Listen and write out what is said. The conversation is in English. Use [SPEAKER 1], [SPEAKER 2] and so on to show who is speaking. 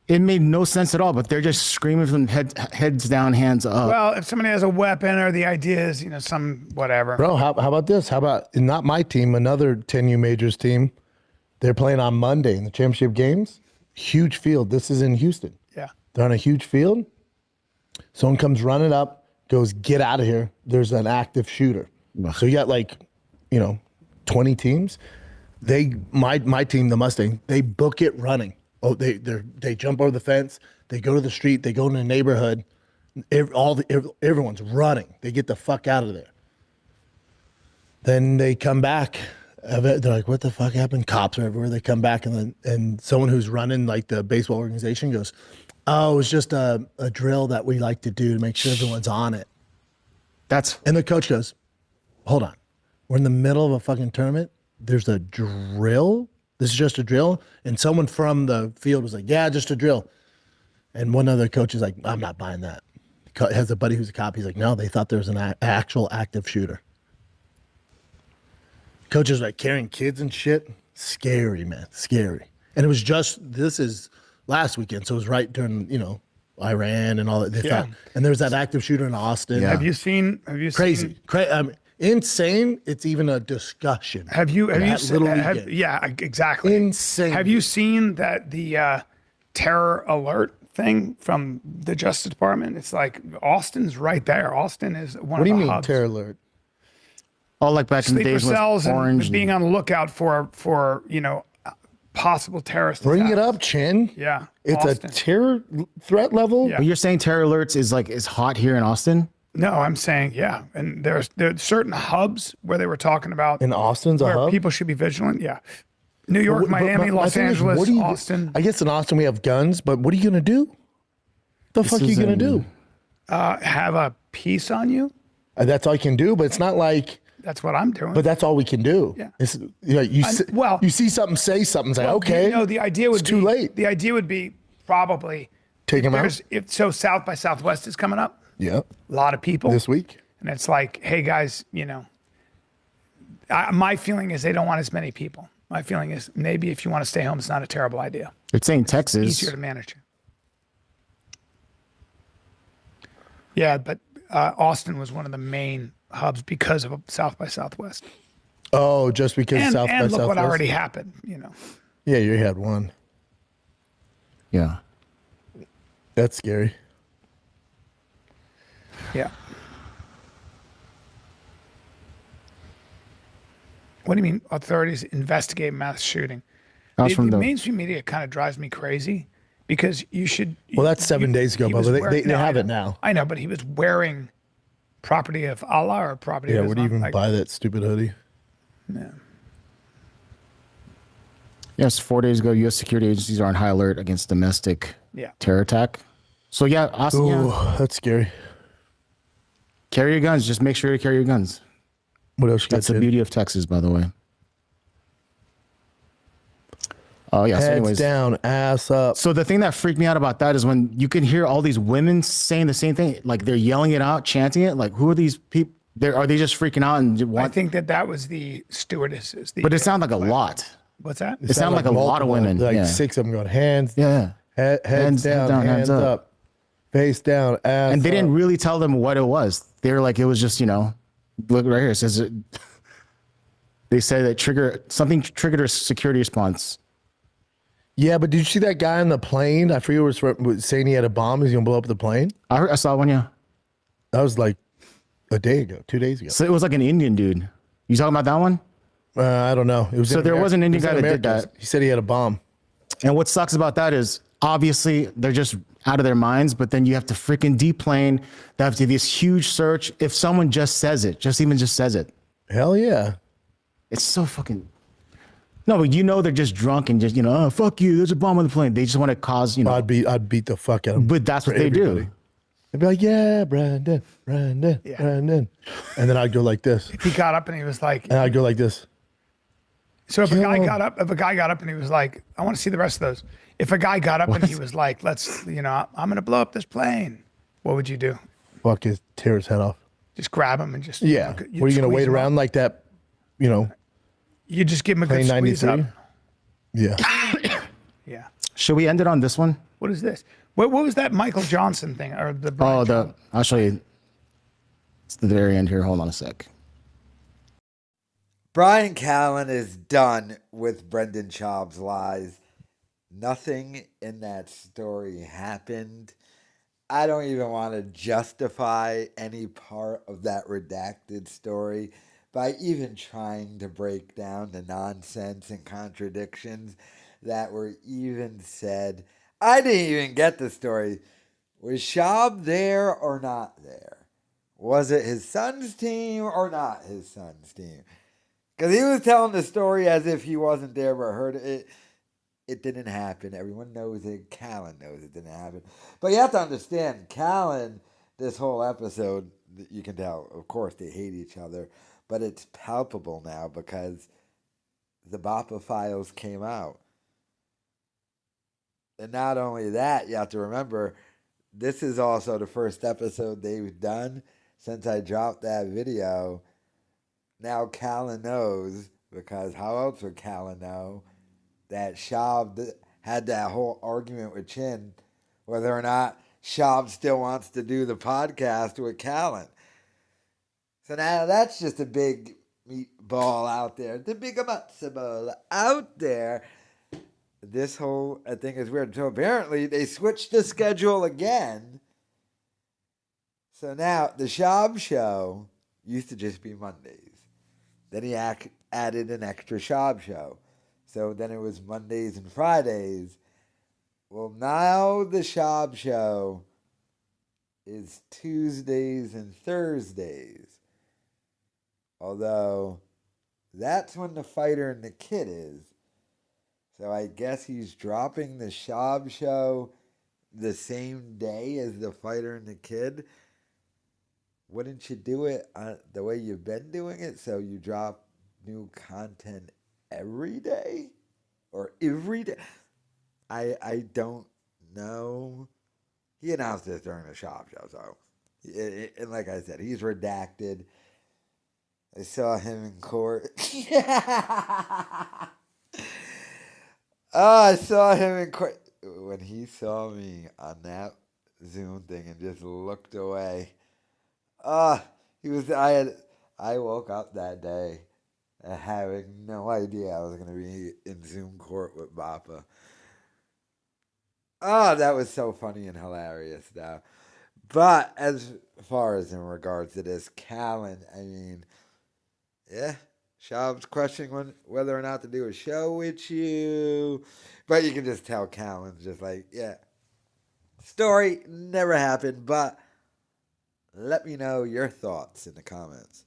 [SPEAKER 1] It made no sense at all, but they're just screaming from heads down, hands up.
[SPEAKER 2] Well, if somebody has a weapon or the idea is, some whatever.
[SPEAKER 3] Bro, how about this? How about not my team, another 10U Majors team? They're playing on Monday in the championship games. Huge field. This is in Houston.
[SPEAKER 2] Yeah.
[SPEAKER 3] They're on a huge field. Someone comes running up, goes, get out of here. There's an active shooter. So you got 20 teams. My team, the Mustang, they book it running. Oh, they jump over the fence. They go to the street. They go in the neighborhood. Everyone's running. They get the fuck out of there. Then they come back. They're like, "What the fuck happened?" Cops are everywhere. They come back, and someone who's running the baseball organization goes, "Oh, it was just a drill that we like to do to make sure everyone's on it." And the coach goes, "Hold on, we're in the middle of a fucking tournament. There's a drill. This is just a drill." And someone from the field was like, "Yeah, just a drill." And one other coach is like, "I'm not buying that." Has a buddy who's a cop. He's like, "No, they thought there was an actual active shooter." Coaches are carrying kids and shit. Scary, man. Scary. And it was this is last weekend. So it was right during, Iran and all that. They thought, and there was that active shooter in Austin.
[SPEAKER 2] Yeah. Have you seen
[SPEAKER 3] crazy. Insane. It's even a discussion.
[SPEAKER 2] Have you yeah, exactly.
[SPEAKER 3] Insane.
[SPEAKER 2] Have you seen that the terror alert thing from the Justice Department? It's like Austin's right there. Austin is one of the hubs.
[SPEAKER 3] What do you mean terror alert?
[SPEAKER 1] Oh, like back in the days with Orange.
[SPEAKER 2] And being on the lookout for possible terrorist
[SPEAKER 3] Bring
[SPEAKER 2] attacks.
[SPEAKER 3] it up, Chin.
[SPEAKER 2] Yeah.
[SPEAKER 3] It's
[SPEAKER 2] Austin.
[SPEAKER 3] a terror threat level?
[SPEAKER 2] Yeah.
[SPEAKER 1] But you're saying terror alerts is hot here in Austin?
[SPEAKER 2] No, I'm saying, yeah. And there's certain hubs where they were talking about.
[SPEAKER 3] In Austin's a hub?
[SPEAKER 2] People should be vigilant. Yeah. New York, Miami, Los Angeles, Austin.
[SPEAKER 3] I guess in Austin we have guns, but what are you going to do? The fuck are you going to do?
[SPEAKER 2] Have a piece on you?
[SPEAKER 3] That's all you can do, but it's not like...
[SPEAKER 2] That's what I'm doing.
[SPEAKER 3] But that's all we can do.
[SPEAKER 2] Yeah.
[SPEAKER 3] It's, you see something, say something, say, okay.
[SPEAKER 2] The idea would
[SPEAKER 3] be too late.
[SPEAKER 2] The idea would be probably
[SPEAKER 3] take them out.
[SPEAKER 2] So South by Southwest is coming up.
[SPEAKER 3] Yeah.
[SPEAKER 2] A lot of people
[SPEAKER 3] this week.
[SPEAKER 2] And it's like, hey guys, my feeling is they don't want as many people. My feeling is maybe if you want to stay home, it's not a terrible idea.
[SPEAKER 1] It's saying Texas.
[SPEAKER 2] It's easier to manage. Yeah, but Austin was one of the main hubs because of South by Southwest.
[SPEAKER 3] Oh, just because South by Southwest.
[SPEAKER 2] And look what already happened,
[SPEAKER 3] Yeah, you had one.
[SPEAKER 1] Yeah.
[SPEAKER 3] That's scary.
[SPEAKER 2] Yeah. What do you mean authorities investigate mass shooting? The mainstream media kind of drives me crazy because you should...
[SPEAKER 3] Well, that's 7 days ago, but they have it now.
[SPEAKER 2] I know, but he was wearing property of Allah or property of Islam.
[SPEAKER 3] Yeah, would you even buy that stupid hoodie?
[SPEAKER 2] Yeah.
[SPEAKER 1] Yes, 4 days ago, U.S. security agencies are on high alert against domestic terror attack. So, yeah, Austin,
[SPEAKER 3] that's scary.
[SPEAKER 1] Carry your guns. Just make sure to carry your guns.
[SPEAKER 3] What else you got?
[SPEAKER 1] That's the beauty of Texas, by the way. Oh, yeah.
[SPEAKER 3] Heads down, ass up.
[SPEAKER 1] So the thing that freaked me out about that is when you can hear all these women saying the same thing, like they're yelling it out, chanting it. Like, who are these people? Are they just freaking out and want?
[SPEAKER 2] I think that was the stewardesses.
[SPEAKER 1] But it sounded like a lot.
[SPEAKER 2] What's that?
[SPEAKER 1] It sounded like a lot of women.
[SPEAKER 3] Like 6 of them going hands.
[SPEAKER 1] Yeah.
[SPEAKER 3] Heads down, hands up. Face down, ass
[SPEAKER 1] And they
[SPEAKER 3] up.
[SPEAKER 1] didn't really tell them what it was. They were like, it was just, look right here. It says it. They said that something triggered a security response.
[SPEAKER 3] Yeah, but did you see that guy on the plane? I forget what was saying he had a bomb. He's going to blow up the plane.
[SPEAKER 1] I saw one, yeah.
[SPEAKER 3] That was like a day ago, 2 days ago.
[SPEAKER 1] So it was like an Indian dude. You talking about that one?
[SPEAKER 3] I don't know. It was
[SPEAKER 1] so there was an Indian guy that did that.
[SPEAKER 3] He said he had a bomb.
[SPEAKER 1] And what sucks about that is obviously they're just out of their minds, but then you have to freaking deplane. They have to do this huge search. If someone just says it, just says it.
[SPEAKER 3] Hell yeah.
[SPEAKER 1] It's so fucking... No, but they're just drunk and just, oh, fuck you, there's a bomb on the plane. They just want to cause,
[SPEAKER 3] I'd beat the fuck out of them.
[SPEAKER 1] But that's what they do.
[SPEAKER 3] They'd be like, yeah, Brandon. And then I'd go like this.
[SPEAKER 2] If he got up and he was like...
[SPEAKER 3] And I'd go like this.
[SPEAKER 2] So if a guy got up and he was like, I want to see the rest of those. If a guy got up and he was like, let's, I'm going to blow up this plane. What would you do?
[SPEAKER 3] Fuck tear his head off.
[SPEAKER 2] Just grab him and just...
[SPEAKER 3] Yeah. What are you going to wait around like that,
[SPEAKER 2] You just give him a good squeeze up.
[SPEAKER 3] Yeah.
[SPEAKER 2] Yeah.
[SPEAKER 1] Should we end it on this one?
[SPEAKER 2] What is this? What was that Michael Johnson thing or the?
[SPEAKER 1] Oh,
[SPEAKER 2] Bryan Johnson?
[SPEAKER 1] I'll show you. It's the very end here. Hold on a sec.
[SPEAKER 4] Bryan Callen is done with Brendan Schaub's lies. Nothing in that story happened. I don't even want to justify any part of that redacted story by even trying to break down the nonsense and contradictions that were even said. I didn't even get the story. Was Schaub there or not there? Was it his son's team or not his son's team? Because he was telling the story as if he wasn't there but heard it. It didn't happen. Everyone knows it. Callen knows it didn't happen. But you have to understand, Callen, this whole episode, you can tell, of course, they hate each other. But it's palpable now because the BAPA files came out. And not only that, you have to remember, this is also the first episode they've done since I dropped that video. Now Callen knows, because how else would Callen know, that Schaub had that whole argument with Chin, whether or not Schaub still wants to do the podcast with Callen. So now that's just a big meatball out there. The big matzo ball out there. This whole, I think, is weird. So apparently they switched the schedule again. So now the Schaub show used to just be Mondays. Then he added an extra Schaub show. So then it was Mondays and Fridays. Well, now the Schaub show is Tuesdays and Thursdays. Although that's when the fighter and the kid is. So I guess he's dropping the Schaub show the same day as the fighter and the kid. Wouldn't you do it the way you've been doing it? So you drop new content every day or every day? I don't know. He announced this during the Schaub show, so and like I said, he's redacted. I saw him in court. I saw him in court when he saw me on that Zoom thing and just looked away. He was. I woke up that day having no idea I was going to be in Zoom court with BAPA. That was so funny and hilarious, though. But as far as in regards to this, Callen, I mean, yeah, Schaub's questioning whether or not to do a show with you. But you can just tell Callen's just like, yeah, story never happened, but let me know your thoughts in the comments.